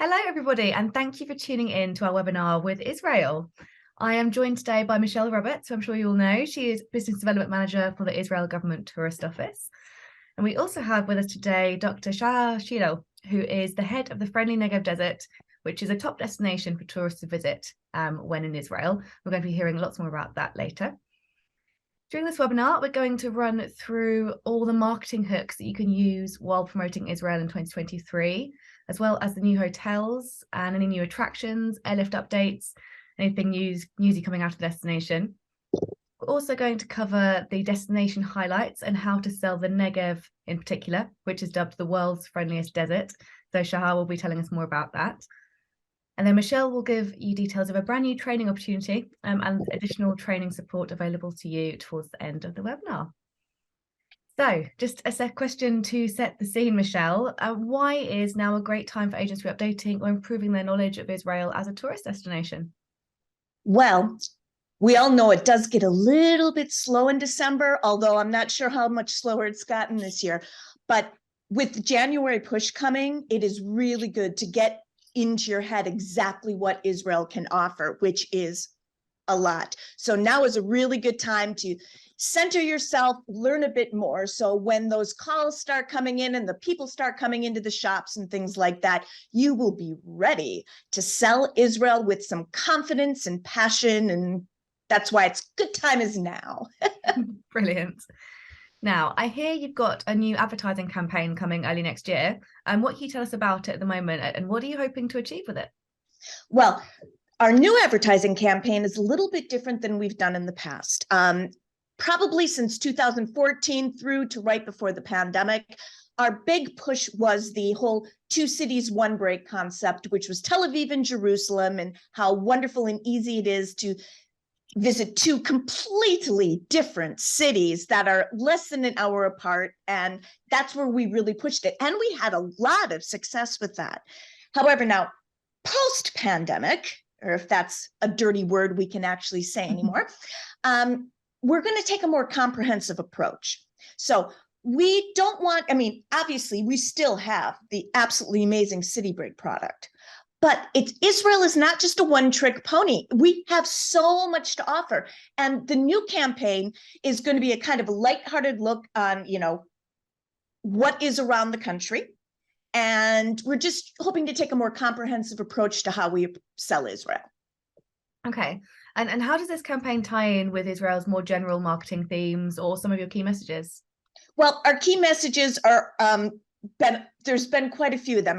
Hello, everybody, and thank you for tuning in to our webinar with Israel. I am joined today by Michelle Roberts, who I'm sure you all know. She is Business Development Manager for the Israel Government Tourist Office. And we also have with us today Dr. Shah Shilo, who is the head of the friendly Negev Desert, which is a top destination for tourists to visit when in Israel. We're going to be hearing lots more about that later. During this webinar, we're going to run through all the marketing hooks that you can use while promoting Israel in 2023, as well as the new hotels and any new attractions, airlift updates, anything newsy coming out of the destination. We're also going to cover the destination highlights and how to sell the Negev in particular, which is dubbed the world's friendliest desert. So Shahar will be telling us more about that. And then Michelle will give you details of a brand new training opportunity and additional training support available to you towards the end of the webinar. So just a question to set the scene, Michelle. Why is now a great time for agents to be updating or improving their knowledge of Israel as a tourist destination? Well, we all know it does get a little bit slow in December, although I'm not sure how much slower it's gotten this year. But with the January push coming, it is really good to get into your head exactly what Israel can offer, which is a lot. So now is a really good time to center yourself, learn a bit more. So when those calls start coming in and the people start coming into the shops and things like that, you will be ready to sell Israel with some confidence and passion. And that's why it's good time is now. Brilliant. Now, I hear you've got a new advertising campaign coming early next year. And what can you tell us about it at the moment? And what are you hoping to achieve with it? Well, our new advertising campaign is a little bit different than we've done in the past. Probably since 2014 through to right before the pandemic, our big push was the whole two cities, one break concept, which was Tel Aviv and Jerusalem, and how wonderful and easy it is to visit two completely different cities that are less than an hour apart. And that's where we really pushed it. And we had a lot of success with that. However, now, post-pandemic, or if that's a dirty word we can actually say anymore, we're going to take a more comprehensive approach. So we don't want, obviously we still have the absolutely amazing city break product, but Israel is not just a one-trick pony. We have so much to offer. And the new campaign is going to be a kind of a lighthearted look on, what is around the country. And we're just hoping to take a more comprehensive approach to how we sell Israel. Okay. And how does this campaign tie in with Israel's more general marketing themes or some of your key messages? Well, our key messages are, there's been quite a few of them.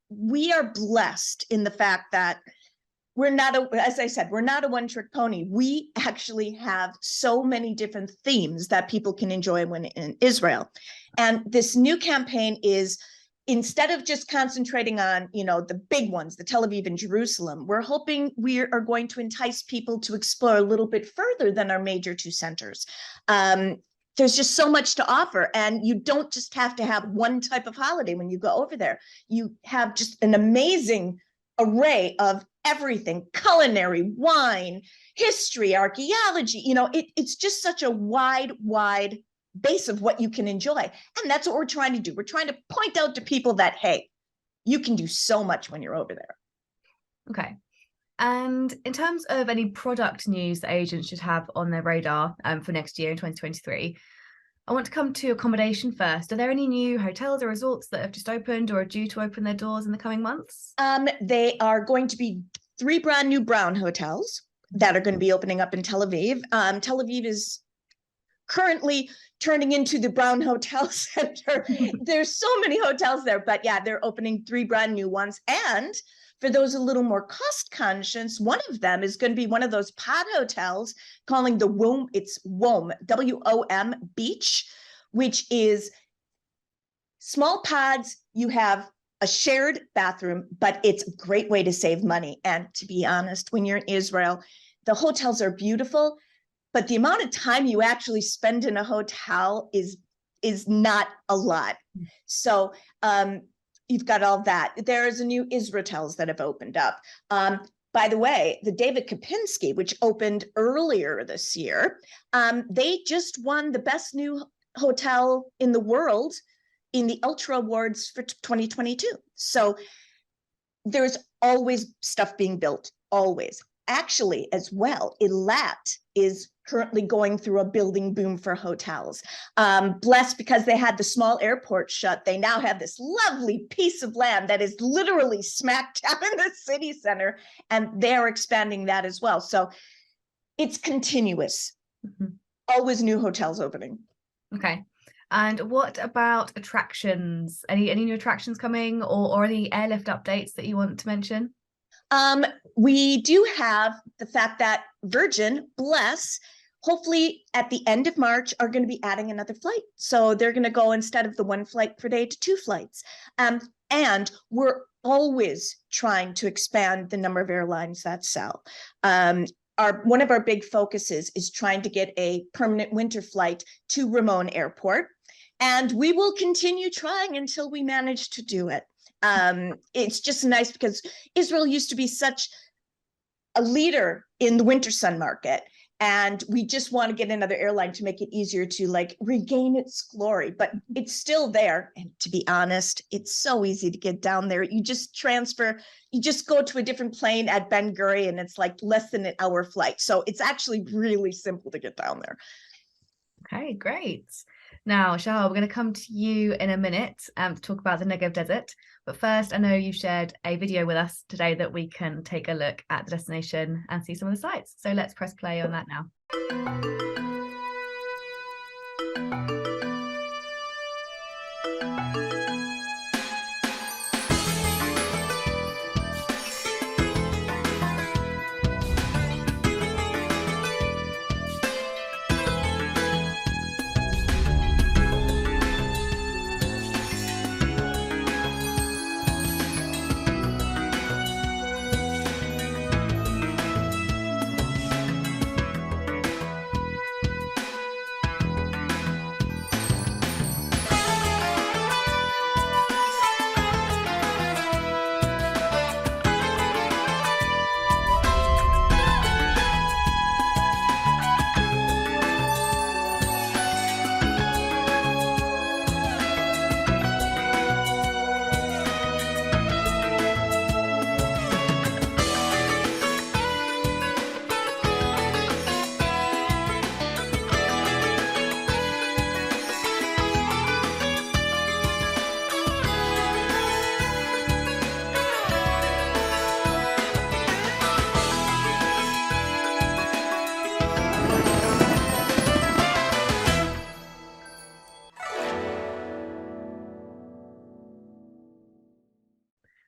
We are blessed in the fact that we're not, as I said, we're not a one-trick pony. We actually have so many different themes that people can enjoy when in Israel. And this new campaign is, instead of just concentrating on, the big ones, the Tel Aviv and Jerusalem, we're hoping we are going to entice people to explore a little bit further than our major two centers. There's just so much to offer, and you don't just have to have one type of holiday when you go over there. You have just an amazing array of everything: culinary, wine, history, archaeology. It's just such a wide base of what you can enjoy. And that's what we're trying to do. We're trying to point out to people that, hey, you can do so much when you're over there. Okay. And in terms of any product news that agents should have on their radar for next year in 2023, I want to come to accommodation first. Are there any new hotels or resorts that have just opened or are due to open their doors in the coming months? They are going to be 3 brand new brown hotels that are going to be opening up in Tel Aviv. Tel Aviv is currently turning into the brown hotel center. There's so many hotels there, but yeah, they're opening 3 brand new ones. And for those a little more cost conscious, one of them is going to be one of those pod hotels calling the WOM, it's WOM, W-O-M Beach, which is small pods. You have a shared bathroom, but it's a great way to save money. And to be honest, when you're in Israel, the hotels are beautiful, but the amount of time you actually spend in a hotel is not a lot. So you've got all that. There's a new Israels that have opened up. By the way, the David Kopinski, which opened earlier this year, they just won the best new hotel in the world in the Ultra Awards for 2022. So there's always stuff being built, always. Actually, as well, Eilat is currently going through a building boom for hotels. Blessed because they had the small airport shut, they now have this lovely piece of land that is literally smack dab in the city center, and they're expanding that as well. So it's continuous. Always new hotels opening. Okay. And what about attractions? Any new attractions coming, or any airlift updates that you want to mention? We do have the fact that Virgin, bless, hopefully at the end of March are going to be adding another flight. So they're going to go, instead of the 1 flight per day, to 2 flights. And we're always trying to expand the number of airlines that sell. One of our big focuses is trying to get a permanent winter flight to Ramon Airport. And we will continue trying until we manage to do it. It's just nice because Israel used to be such a leader in the winter sun market, and we just want to get another airline to make it easier to like regain its glory, but it's still there. And to be honest, it's so easy to get down there. You just transfer, you just go to a different plane at Ben Gurion, it's like less than an hour flight. So it's actually really simple to get down there. Okay, great. Now, Shahar, we're going to come to you in a minute to talk about the Negev Desert. But first, I know you shared a video with us today that we can take a look at the destination and see some of the sites. So let's press play on that now.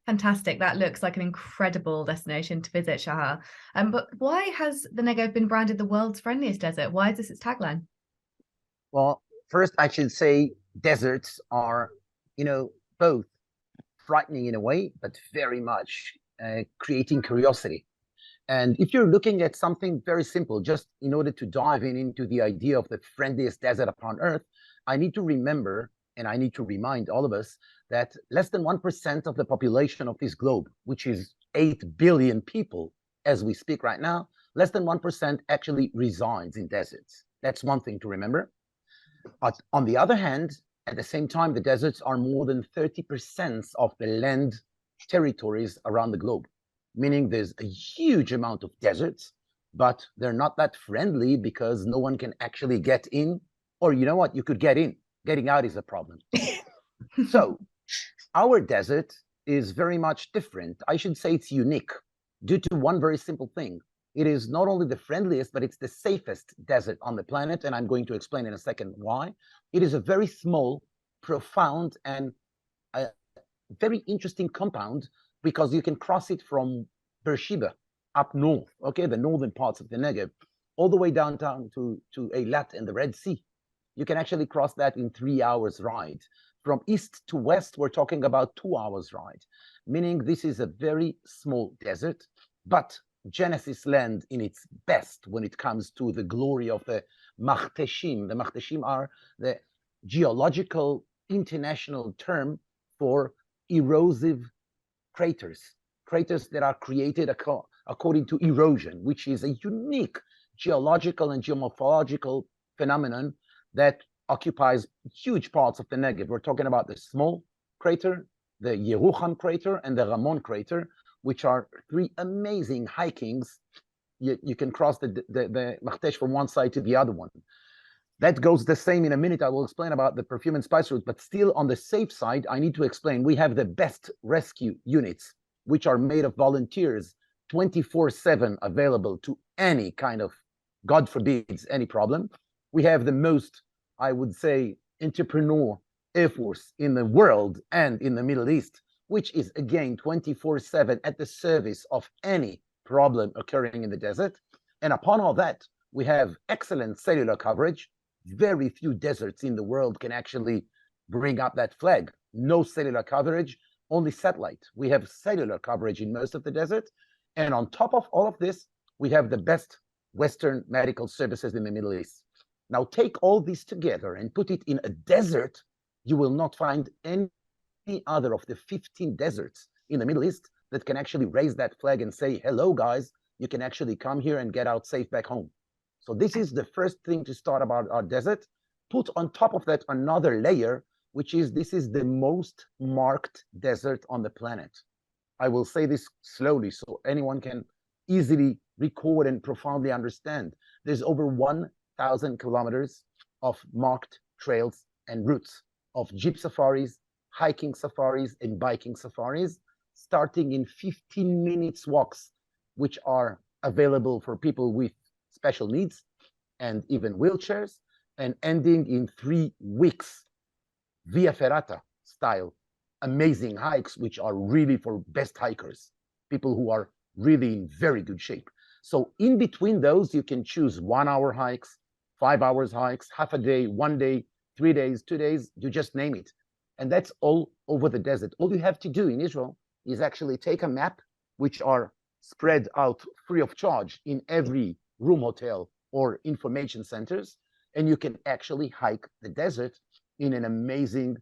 Fantastic. That looks like an incredible destination to visit, Shahar. But why has the Negev been branded the world's friendliest desert? Why is this its tagline? Well, first I should say deserts are, both frightening in a way, but very much creating curiosity. And if you're looking at something very simple, just in order to dive into the idea of the friendliest desert upon Earth, I need to remember, and I need to remind all of us, that less than 1% of the population of this globe, which is 8 billion people as we speak right now, less than 1% actually resides in deserts. That's one thing to remember. But on the other hand, at the same time, the deserts are more than 30% of the land territories around the globe, meaning there's a huge amount of deserts, but they're not that friendly because no one can actually get in, or you know what, you could get in. Getting out is a problem. So our desert is very much different. I should say it's unique due to one very simple thing. It is not only the friendliest, but it's the safest desert on the planet. And I'm going to explain in a second why. It is a very small, profound, and a very interesting compound because you can cross it from Beersheba up north, okay, the northern parts of the Negev, all the way downtown to Eilat and the Red Sea. You can actually cross that in 3 hours ride. From east to west, we're talking about 2 hours ride, meaning this is a very small desert, but Genesis land in its best when it comes to the glory of the Machteshim. The Machteshim are the geological international term for erosive craters that are created according to erosion, which is a unique geological and geomorphological phenomenon that occupies huge parts of the Negev. We're talking about the small crater, the Yerucham crater, and the Ramon crater, which are three amazing hikings. You can cross the Machtesh from one side to the other one. That goes the same in a minute. I will explain about the perfume and spice route, but still on the safe side, I need to explain we have the best rescue units, which are made of volunteers, 24/7 available to any kind of, God forbids, any problem. We have the most, I would say, entrepreneur air force in the world and in the Middle East, which is again 24/7 at the service of any problem occurring in the desert. And upon all that, we have excellent cellular coverage. Very few deserts in the world can actually bring up that flag. No cellular coverage, only satellite. We have cellular coverage in most of the desert. And on top of all of this, we have the best Western medical services in the Middle East. Now take all this together and put it in a desert. You will not find any other of the 15 deserts in the Middle East that can actually raise that flag and say, hello, guys, you can actually come here and get out safe back home. So this is the first thing to start about our desert. Put on top of that another layer, which is this is the most marked desert on the planet. I will say this slowly so anyone can easily record and profoundly understand. There's over 1,000 kilometers of marked trails and routes of jeep safaris, hiking safaris, and biking safaris, starting in 15 minutes walks, which are available for people with special needs and even wheelchairs, and ending in 3 weeks via ferrata style amazing hikes, which are really for best hikers, people who are really in very good shape. So in between those, you can choose 1 hour hikes, 5 hours hikes, half a day, 1 day, 3 days, 2 days, you just name it. And that's all over the desert. All you have to do in Israel is actually take a map, which are spread out free of charge in every room hotel or information centers, and you can actually hike the desert in an amazing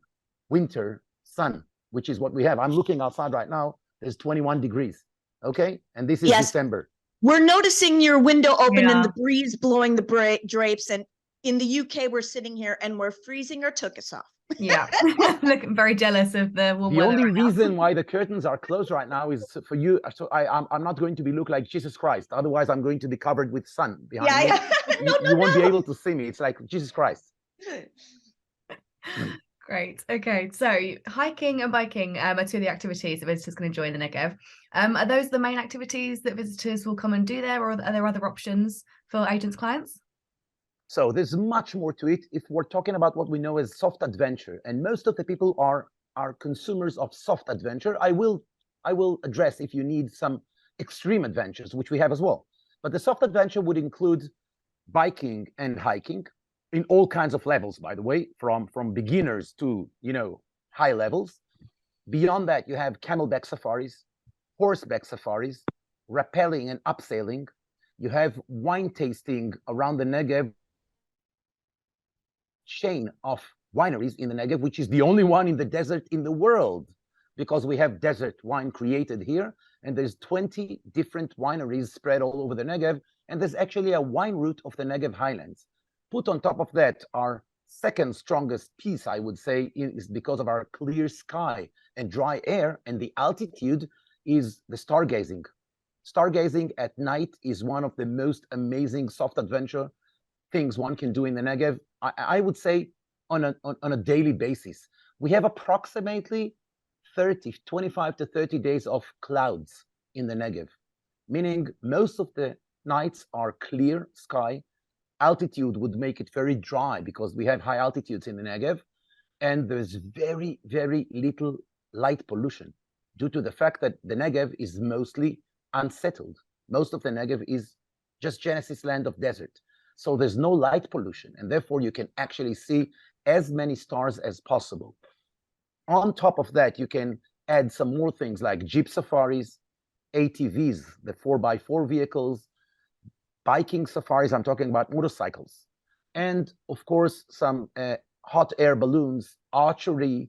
winter sun, which is what we have. I'm looking outside right now. There's 21 degrees. Okay. And this is December. We're noticing your window open and Yeah. the breeze blowing the drapes. And in the UK, we're sitting here and we're freezing our tuchus off. Yeah. Looking very jealous of the warm The weather only right now. reason why the curtains are closed right now is for you. So I'm not going to be look like Jesus Christ. Otherwise, I'm going to be covered with sun behind me. No, You won't be able to see me. It's like Jesus Christ. Great. Okay. So hiking and biking are two of the activities that visitors can enjoy in the Negev. Are those the main activities that visitors will come and do there, or are there other options for agents' clients? So there's much more to it if we're talking about what we know as soft adventure. And most of the people are consumers of soft adventure. I will address if you need some extreme adventures, which we have as well. But the soft adventure would include biking and hiking in all kinds of levels, by the way, from beginners to, high levels. Beyond that, you have camelback safaris, horseback safaris, rappelling and abseiling. You have wine tasting around the Negev chain of wineries in the Negev, which is the only one in the desert in the world, because we have desert wine created here, and there's 20 different wineries spread all over the Negev, and there's actually a wine route of the Negev highlands. Put on top of that, our second strongest piece, I would say, is because of our clear sky and dry air, and the altitude is the stargazing. Stargazing at night is one of the most amazing soft adventure things one can do in the Negev. I would say on a daily basis. We have approximately 25 to 30 days of clouds in the Negev, meaning most of the nights are clear sky. Altitude would make it very dry because we have high altitudes in the Negev, and there's very, very little light pollution due to the fact that the Negev is mostly unsettled. Most of the Negev is just Genesis land of desert. So there's no light pollution, and therefore you can actually see as many stars as possible. On top of that, you can add some more things like jeep safaris, ATVs, the 4x4 vehicles, biking safaris, I'm talking about motorcycles, and of course, some hot air balloons, archery,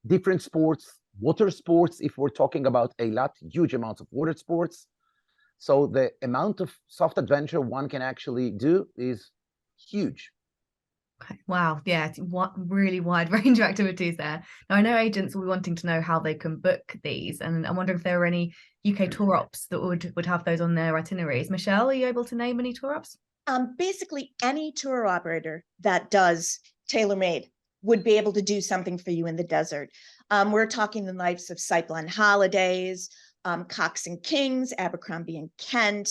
different sports, water sports, if we're talking about Eilat, huge amounts of water sports. So the amount of soft adventure one can actually do is huge. Okay. Wow. Yeah, it's really wide range of activities there. Now, I know agents will be wanting to know how they can book these, and I'm wondering if there are any UK tour ops that would have those on their itineraries. Michelle, are you able to name any tour ops? Basically, any tour operator that does tailor-made would be able to do something for you in the desert. We're talking the likes of Cyclone Holidays, Cox and Kings, Abercrombie and Kent.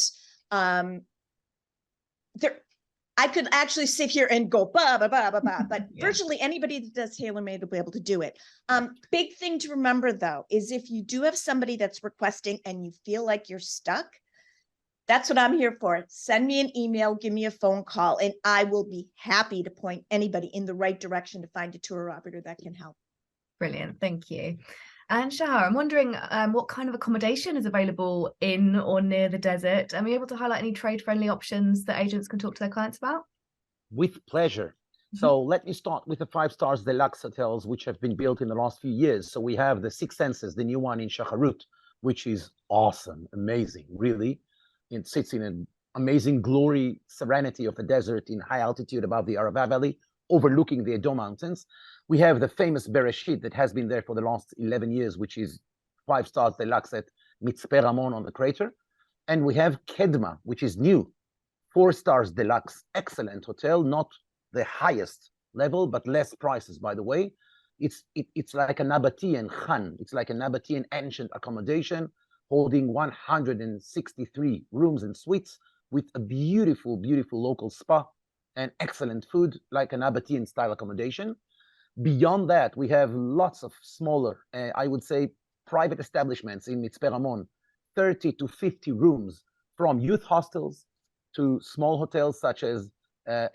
I could actually sit here and go but Yeah. virtually anybody that does tailor-made will be able to do it. Big thing to remember though, is if you do have somebody that's requesting and you feel like you're stuck, that's what I'm here for. Send me an email, give me a phone call, and I will be happy to point anybody in the right direction to find a tour operator that can help. Brilliant. Thank you. And Shahar, I'm wondering what kind of accommodation is available in or near the desert? Are you able to highlight any trade-friendly options that agents can talk to their clients about? With pleasure. So let me start with the 5 stars deluxe hotels, which have been built in the last few years. So we have the Six Senses, the new one in Shaharut, which is awesome, amazing, really. It sits in an amazing glory, serenity of the desert in high altitude above the Arava Valley, overlooking the Edo Mountains. We have the famous Bereshit that has been there for the last 11 years, which is 5 stars deluxe at Mitzpe Ramon on the crater. And we have Kedma, which is new, 4 stars deluxe, excellent hotel, not the highest level, but less prices, by the way. It's like a Nabatean Khan. It's like a Nabatean ancient accommodation holding 163 rooms and suites with a beautiful, beautiful local spa and excellent food, like a Nabatean style accommodation. Beyond that, we have lots of smaller, I would say, private establishments in Mitzpe Ramon, 30 to 50 rooms, from youth hostels to small hotels such as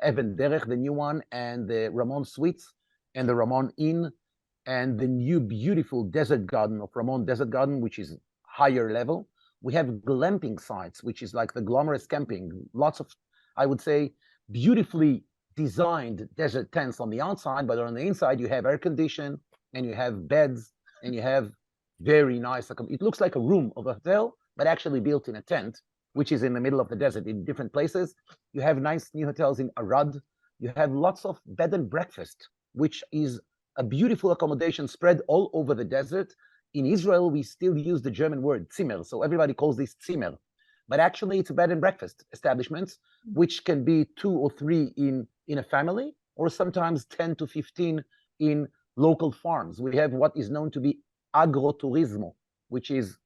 Even Derech, the new one, and the Ramon Suites and the Ramon Inn, and the new beautiful Desert Garden of Ramon Desert Garden, which is higher level. We have glamping sites, which is like the glamorous camping. Lots of, I would say, beautifully designed desert tents on the outside, but on the inside you have air condition and you have beds and you have very nice. It looks like a room of a hotel, but actually built in a tent, which is in the middle of the desert in different places. You have nice new hotels in Arad. You have lots of bed and breakfast, which is a beautiful accommodation spread all over the desert. In Israel, we still use the German word Zimmer, so everybody calls this Zimmer. But actually, it's a bed and breakfast establishments, which can be 2 or 3 in a family, or sometimes 10 to 15 in local farms. We have what is known to be agroturismo, which is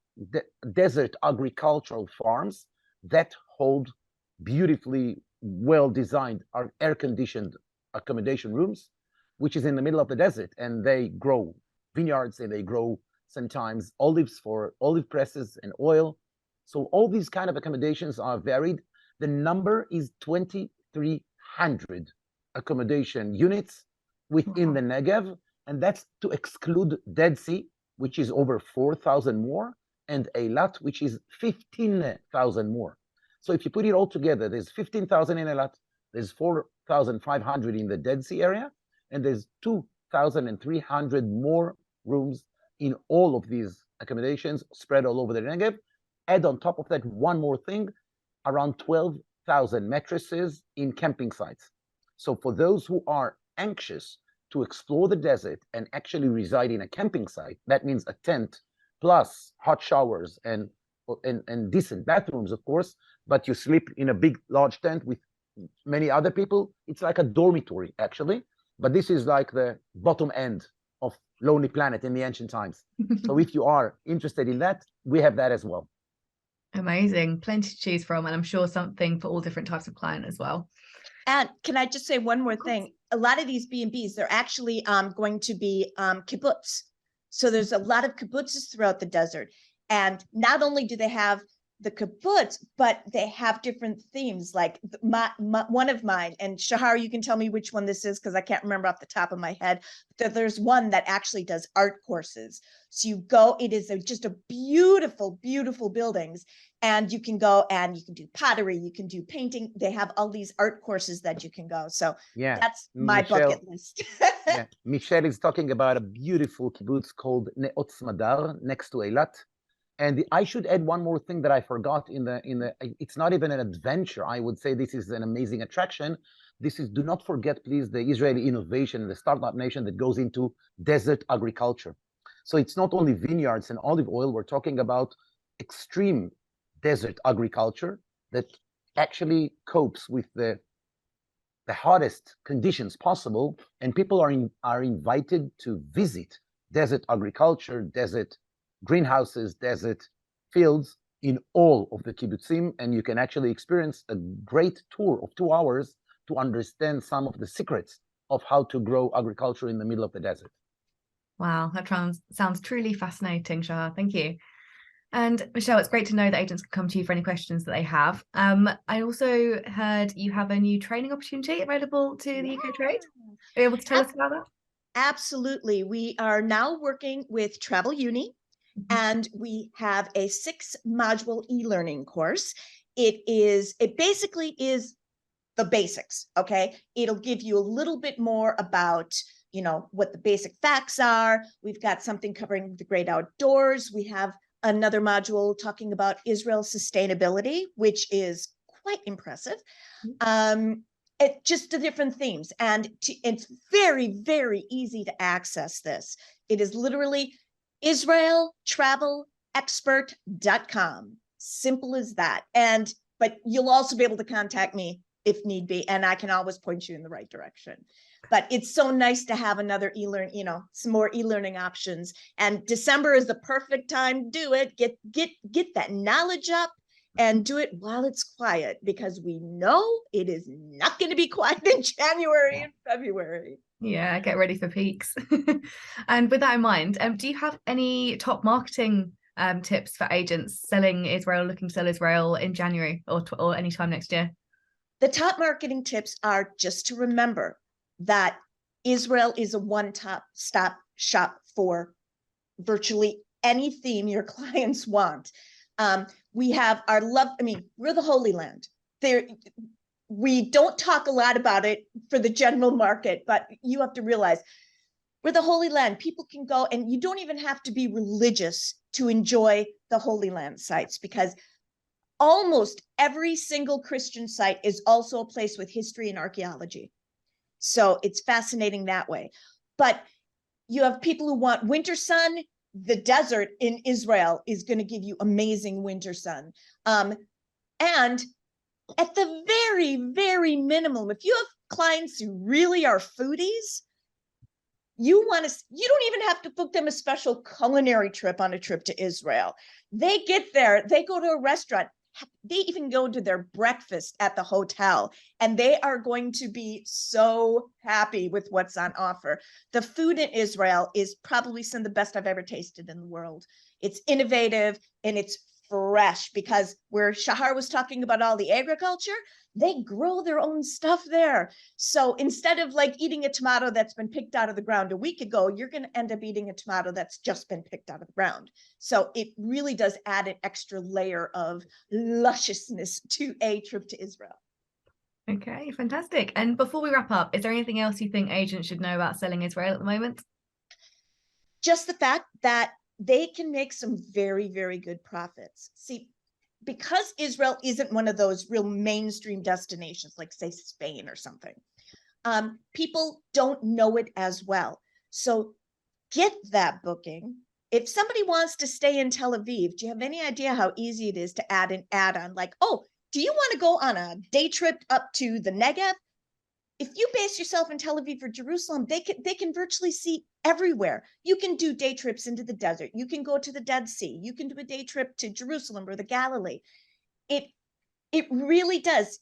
desert agricultural farms that hold beautifully well-designed, air-conditioned accommodation rooms, which is in the middle of the desert, and they grow vineyards and they grow sometimes olives for olive presses and oil. So all these kind of accommodations are varied. The number is 2,300 accommodation units within the Negev, and that's to exclude Dead Sea, which is over 4,000 more, and Eilat, which is 15,000 more. So if you put it all together, there's 15,000 in Eilat, there's 4,500 in the Dead Sea area, and there's 2,300 more rooms in all of these accommodations spread all over the Negev. Add on top of that one more thing, around 12,000 mattresses in camping sites. So for those who are anxious to explore the desert and actually reside in a camping site, that means a tent plus hot showers and decent bathrooms, of course, but you sleep in a big, large tent with many other people. It's like a dormitory, actually. But this is like the bottom end of Lonely Planet in the ancient times. So if you are interested in that, we have that as well. Amazing. Plenty to choose from, and I'm sure something for all different types of client as well. And can I just say one more thing? A lot of these B&Bs, they're actually going to be kibbutz. So there's a lot of kibbutzes throughout the desert. And not only do they have the kibbutz, but they have different themes. Like one of mine, and Shahar, you can tell me which one this is because I can't remember off the top of my head. There's one that actually does art courses. So you go, it is just a beautiful, beautiful buildings. And you can go and you can do pottery, you can do painting. They have all these art courses that you can go. So yeah, that's my bucket list. Yeah, Michelle is talking about a beautiful kibbutz called Neot Smadar next to Eilat. And I should add one more thing that I forgot in the it's not even an adventure. I would say this is an amazing attraction, this is, do not forget, please, the Israeli innovation, the startup nation that goes into desert agriculture. So it's not only vineyards and olive oil, we're talking about extreme desert agriculture that actually copes with the hottest conditions possible, and people are invited to visit desert agriculture, desert greenhouses, desert fields in all of the kibbutzim, and you can actually experience a great tour of 2 hours to understand some of the secrets of how to grow agriculture in the middle of the desert. Wow, that sounds truly fascinating, Shahar. Thank you. And Michelle, it's great to know that agents can come to you for any questions that they have. I also heard you have a new training opportunity available to the UK Trade. Are you able to tell us about that? Absolutely. We are now working with Travel Uni, and we have a 6-module e-learning course. It basically is the basics, okay? It'll give you a little bit more about, you know, what the basic facts are. We've got something covering the great outdoors. We have another module talking about Israel's sustainability, which is quite impressive. Just the different themes. And it's very, very easy to access this. It is literally israeltravelexpert.com. Simple as that. But you'll also be able to contact me if need be, and I can always point you in the right direction. But it's so nice to have another e-learn, you know, some more e-learning options. And December is the perfect time to do it. Get that knowledge up and do it while it's quiet, because we know it is not going to be quiet in January and February. Yeah, get ready for peaks. And with that in mind, do you have any top marketing tips for agents selling Israel, looking to sell Israel in January or any time next year? The top marketing tips are just to remember that Israel is a one-stop shop for virtually any theme your clients want. We have our love. I mean, we're the Holy Land. We don't talk a lot about it for the general market, but you have to realize we're the Holy Land. People can go, and you don't even have to be religious to enjoy the Holy Land sites, because almost every single Christian site is also a place with history and archaeology. So it's fascinating that way. But you have people who want winter sun. The desert in Israel is going to give you amazing winter sun. And at the very, very minimum, if you have clients who really are foodies, you don't even have to book them a special culinary trip on a trip to Israel. They get there, they go to a restaurant, they even go to their breakfast at the hotel, and they are going to be so happy with what's on offer. The food in Israel is probably some of the best I've ever tasted in the world. It's innovative and it's fresh, because where Shahar was talking about all the agriculture, they grow their own stuff there. So instead of like eating a tomato that's been picked out of the ground a week ago, you're going to end up eating a tomato that's just been picked out of the ground. So it really does add an extra layer of lusciousness to a trip to Israel. Okay, fantastic. And before we wrap up, is there anything else you think agents should know about selling Israel at the moment? Just the fact that they can make some very, very good profits. See, because Israel isn't one of those real mainstream destinations, like say Spain or something, people don't know it as well. So get that booking. If somebody wants to stay in Tel Aviv, do you have any idea how easy it is to add an add-on? Like, oh, do you want to go on a day trip up to the Negev? If you base yourself in Tel Aviv or Jerusalem, they can virtually see everywhere. You can do day trips into the desert. You can go to the Dead Sea. You can do a day trip to Jerusalem or the Galilee. It really does.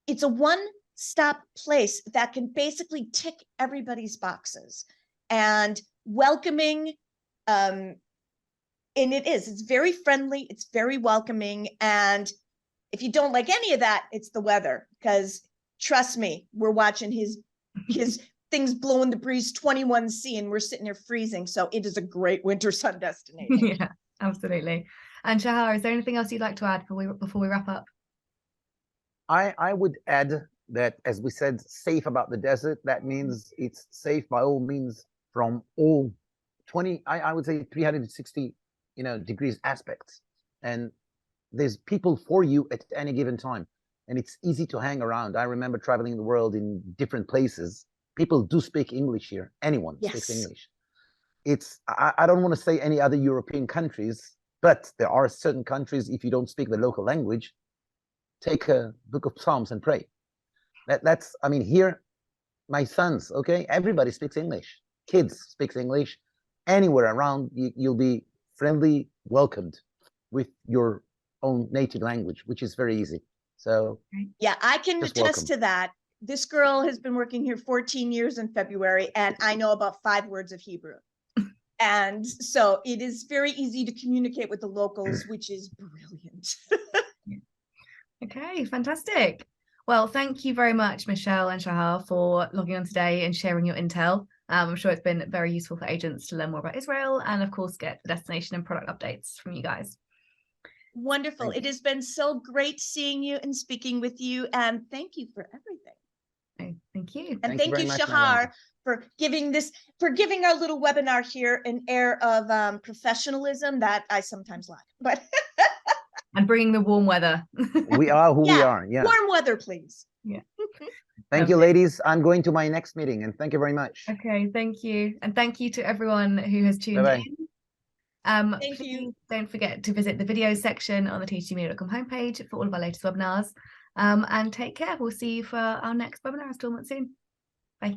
It's a one-stop place that can basically tick everybody's boxes, and welcoming. And it's very friendly. It's very welcoming. And if you don't like any of that, it's the weather, because trust me, we're watching his things blowing the breeze 21°C, and we're sitting there freezing. So it is a great winter sun destination. Yeah, absolutely. And Shahar, is there anything else you'd like to add before we wrap up? I would add that, as we said, safe about the desert. That means it's safe by all means from all 20, I would say 360, degrees aspects. And there's people for you at any given time. and it's easy to hang around. I remember traveling the world in different places. People do speak English here. Anyone speaks Yes. English. I don't want to say any other European countries, but there are certain countries, if you don't speak the local language, take a book of Psalms and pray. That's, I mean, here, my sons, okay, everybody speaks English. Kids speaks English. Anywhere around, you'll be friendly, welcomed with your own native language, which is very easy. So yeah, I can just attest welcome. to that. This girl has been working here 14 years in February, and I know about 5 words of Hebrew. And so it is very easy to communicate with the locals, which is brilliant. Okay, fantastic. Well, thank you very much, Michelle and Shahar, for logging on today and sharing your intel. I'm sure it's been very useful for agents to learn more about Israel and, of course, get the destination and product updates from you guys. Wonderful. It has been so great seeing you and speaking with you. And thank you for everything. Okay, thank you. And Thank you thank you, very much, Shahar, for giving our little webinar here an air of professionalism that I sometimes lack. But And bringing the warm weather. We are who we yeah, are. Yeah. warm weather, please. Yeah. Thank you, ladies. I'm going to my next meeting, and thank you very much. Okay, thank you. And thank you to everyone who has tuned Bye-bye. in. Thank Please you. don't forget to visit the videos section on the teachmedia.com homepage for all of our latest webinars. And take care. We'll see you for our next webinar installment soon. Bye.